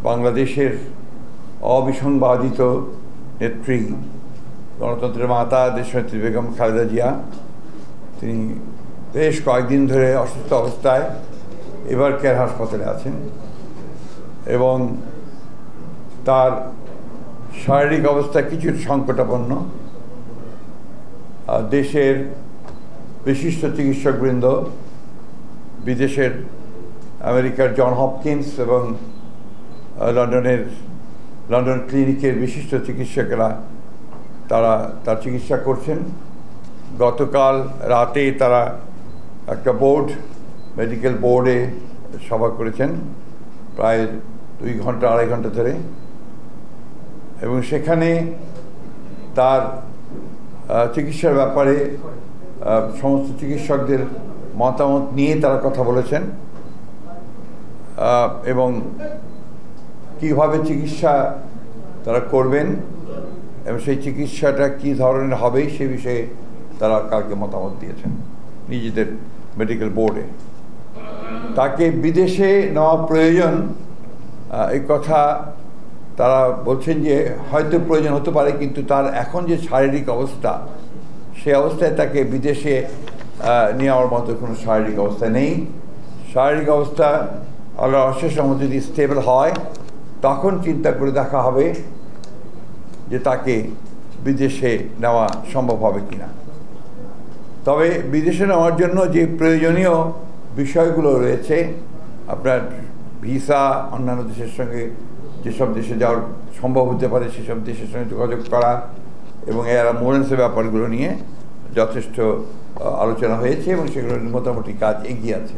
বাংলাদেশের অবিসংবাদিত নেত্রী, গণতন্ত্রের মাতা দেশনেত্রী বেগম খালেদা জিয়া, তিনি বেশ কয়েকদিন ধরে অসুস্থ অবস্থায় এবার কেয়ার হাসপাতালে আছেন এবং তার শারীরিক অবস্থা কিছু সংকটাপন্ন। দেশের বিশিষ্ট চিকিৎসকবৃন্দ, বিদেশের আমেরিকার জন হপকিন্স এবং লন্ডন ক্লিনিকের বিশিষ্ট চিকিৎসকেরা তারা তার চিকিৎসা করছেন। গতকাল রাতে তারা একটা মেডিকেল বোর্ডে সভা করেছেন প্রায় 2 ঘন্টা 2.5 ঘন্টা ধরে, এবং সেখানে তার চিকিৎসার ব্যাপারে সমস্ত চিকিৎসকদের মতামত নিয়ে তারা কথা বলেছেন এবং কীভাবে চিকিৎসা তারা করবেন এবং সেই চিকিৎসাটা কী ধরনের হবে সে বিষয়ে তারা কালকে মতামত দিয়েছেন নিজেদের মেডিকেল বোর্ডে। তাকে বিদেশে নেওয়া প্রয়োজন এই কথা তারা বলছেন যে হয়তো প্রয়োজন হতে পারে, কিন্তু তার এখন যে শারীরিক অবস্থা, সে অবস্থায় তাকে বিদেশে নেওয়ার মতো কোনো শারীরিক অবস্থা নেই। শারীরিক অবস্থা আল্লাহর অশেষ রহমতে যদি স্টেবল হয় তখন চিন্তা করে দেখা হবে যে তাকে বিদেশে নেওয়া সম্ভব হবে কিনা। তবে বিদেশে নেওয়ার জন্য যে প্রয়োজনীয় বিষয়গুলো রয়েছে, আপনার ভিসা, অন্যান্য দেশের সঙ্গে যেসব দেশে যাওয়ার সম্ভব হতে পারে সেসব দেশের সঙ্গে যোগাযোগ করা এবং এর অ্যাম্বুলেন্সের ব্যাপারগুলো নিয়ে যথেষ্ট আলোচনা হয়েছে এবং সেগুলোর মোটামুটি কাজ এগিয়ে আছে।